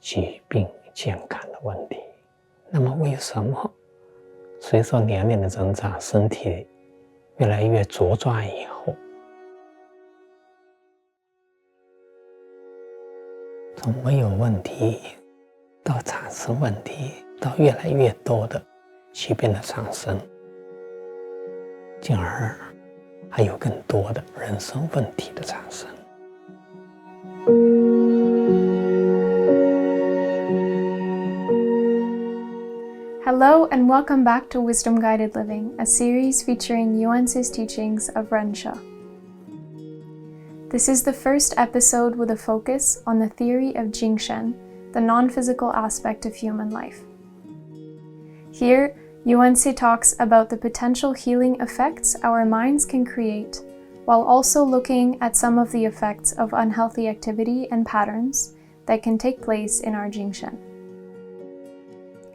疾病健康的问题。那么为什么随着年龄的增长，身体越来越茁壮以后，从没有问题到产生问题，到越来越多的疾病的产生，进而还有更多的人生问题的产生。Hello and welcome back to Wisdom Guided Living, a series featuring Yuan's teachings of Rensha. This is the first episode with a focus on the theory of Jingshen, the non-physical aspect of human life. Here, Yuanzi talks about the potential healing effects our minds can create, while also looking at some of the effects of unhealthy activity and patterns that can take place in our Jingshen.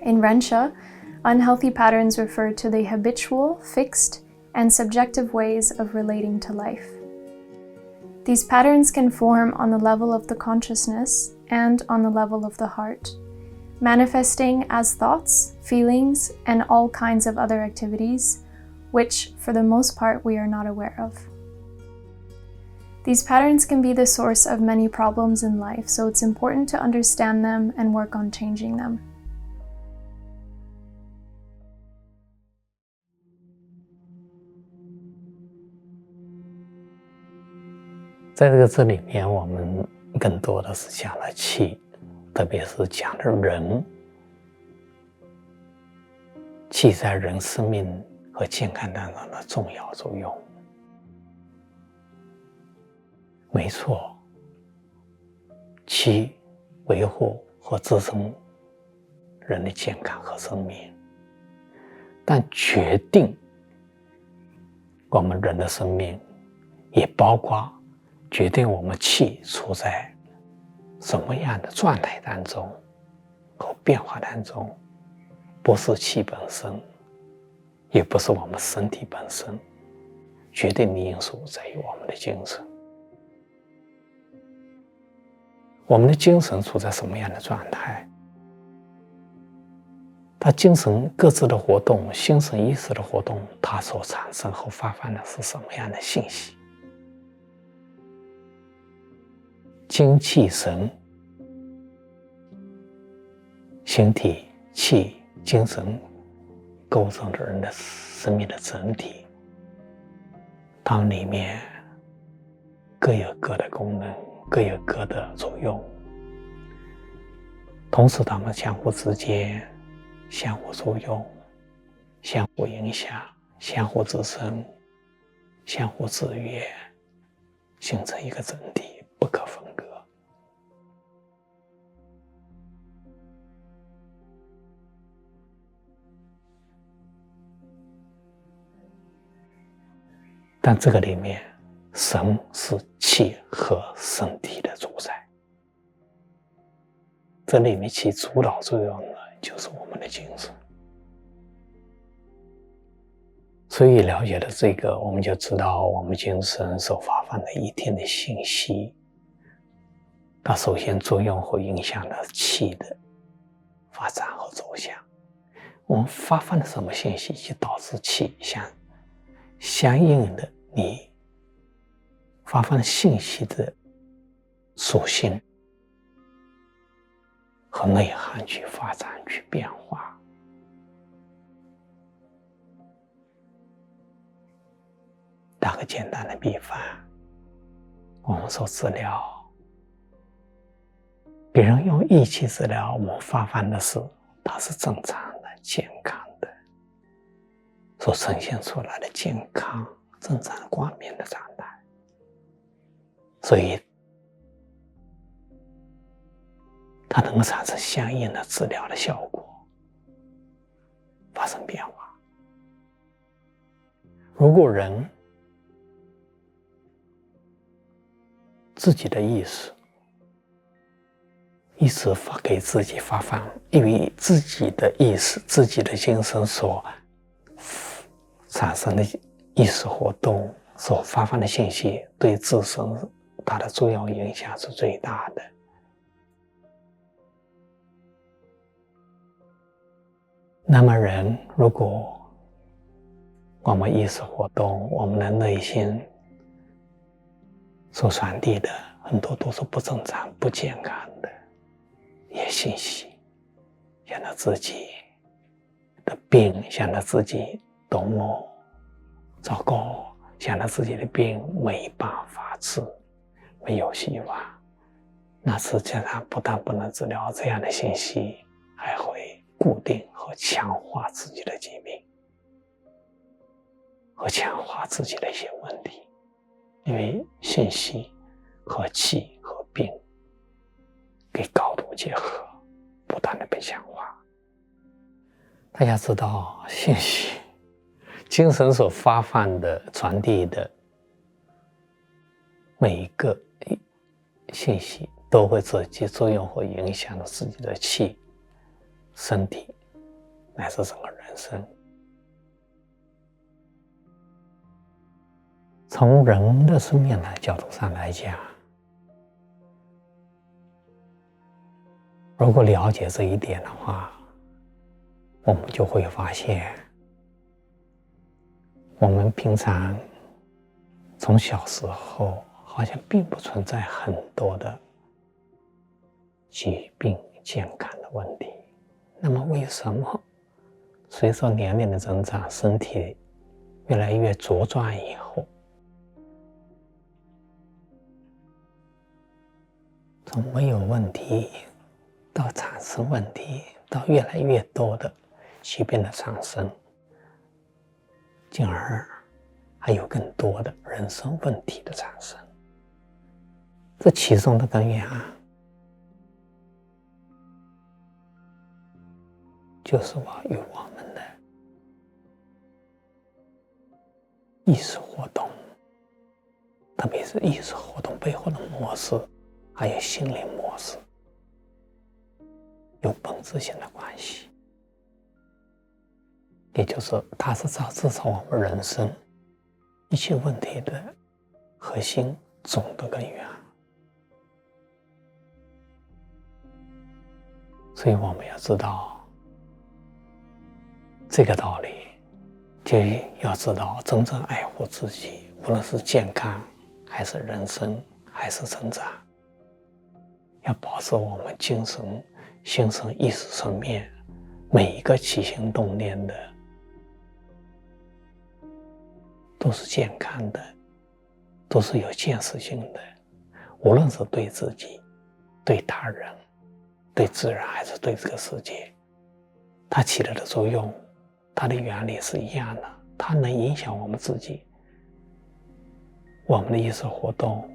In Rensha, unhealthy patterns refer to the habitual, fixed, and subjective ways of relating to life. These patterns can form on the level of the consciousness and on the level of the heart, manifesting as thoughts, feelings, and all kinds of other activities, which, for the most part, we are not aware of. These patterns can be the source of many problems in life, so it's important to understand them and work on changing them. 在这里面，我们更多的是讲了气，特别是讲了人，气在人生命和健康当中的重要作用。没错，气维护和支撑人的健康和生命，但决定我们人的生命，也包括决定我们气处在什么样的状态当中和变化当中，不是气本身，也不是我们身体本身，决定的因素在于我们的精神。我们的精神处在什么样的状态，它精神各自的活动，心神意识的活动，它所产生和发放的是什么样的信息。精气神，形体、气、精神构成着人的生命的整体，它们里面各有各的功能，各有各的作用，同时它们相互之间相互作用，相互影响，相互支撑，相互制约，形成一个整体，不可分割。但这个里面，神是气和身体的主宰，这里面起主导作用的就是我们的精神。所以了解了这个，我们就知道我们精神所发放的一天的信息，它首先作用和影响了气的发展和走向。我们发放的什么信息，就导致气相应的你发放信息的属性和内涵去发展去变化。打个简单的比方，我们做治疗，别人用仪器治疗，我们发放的是它是正常的健康的，所呈现出来的健康正常光明的状态，所以它能够产生相应的治疗的效果，发生变化。如果人自己的意识一直给自己发放，因为自己的意识、自己的精神所产生的意识活动所发放的信息，对自身它的作用影响是最大的。那么人如果我们意识活动，我们的内心所传递的很多都是不正常、不健康的一些信息，显得自己的病，显得自己多么糟糕，显得自己的病没办法治，没有希望。那实际上不但不能治疗这样的信息，还会固定和强化自己的疾病，和强化自己的一些问题。因为信息和气和病给高度结合，不断的被强化。大家知道，信息精神所发放的传递的每一个信息都会直接作用或影响到自己的气、身体乃至整个人生。从人的生命的角度上来讲，如果了解这一点的话，我们就会发现，我们平常从小时候好像并不存在很多的疾病健康的问题。那么为什么随着年龄的增长，身体越来越茁壮以后，从没有问题到产生问题，到越来越多的疾病的产生，进而还有更多的人生问题的产生？这其中的根源就是与我们的意识活动，特别是意识活动背后的模式，还有心灵模式有本质性的关系。也就是它是制造我们人生一切问题的核心总的根源。所以我们要知道这个道理，就要知道真正爱护自己，无论是健康还是人生还是成长，要保持我们精神、心神、意识层面每一个起心动念的都是健康的，都是有建设性的，无论是对自己、对他人、对自然还是对这个世界，它起了的作用，它的原理是一样的，它能影响我们自己，我们的意识活动，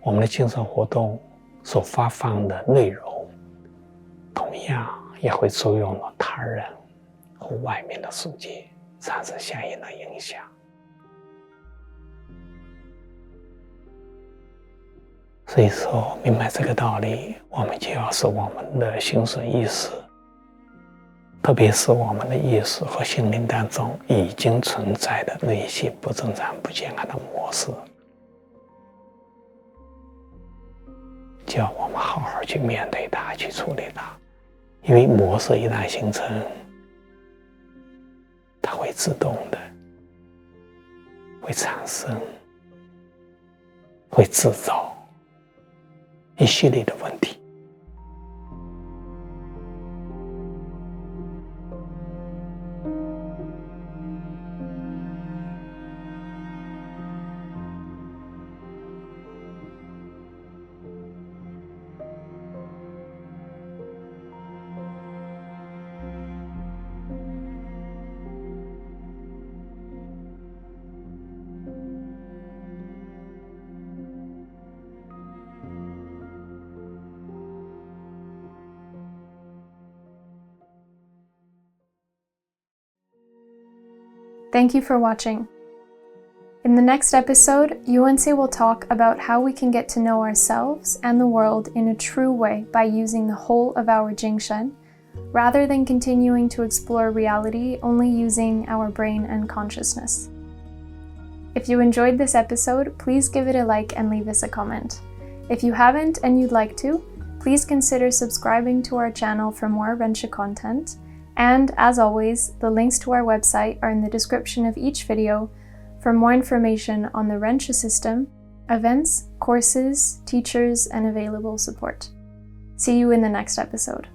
我们的精神活动所发放的内容，同样也会作用到他人和外面的世界，产生相应的影响。所以说，明白这个道理，我们就要使我们的心神意识，特别是我们的意识和心灵当中已经存在的那一些不正常、不健康的模式，就要我们好好去面对它，去处理它。因为模式一旦形成，它会自动的会产生，会制造一系列的问题。Thank you for watching. In the next episode, Yuan-Se will talk about how we can get to know ourselves and the world in a true way by using the whole of our Jingshen, rather than continuing to explore reality only using our brain and consciousness. If you enjoyed this episode, please give it a like and leave us a comment. If you haven't and you'd like to, please consider subscribing to our channel for more Rensha content, And as always, the links to our website are in the description of each video for more information on the Rencha system, events, courses, teachers, and available support. See you in the next episode.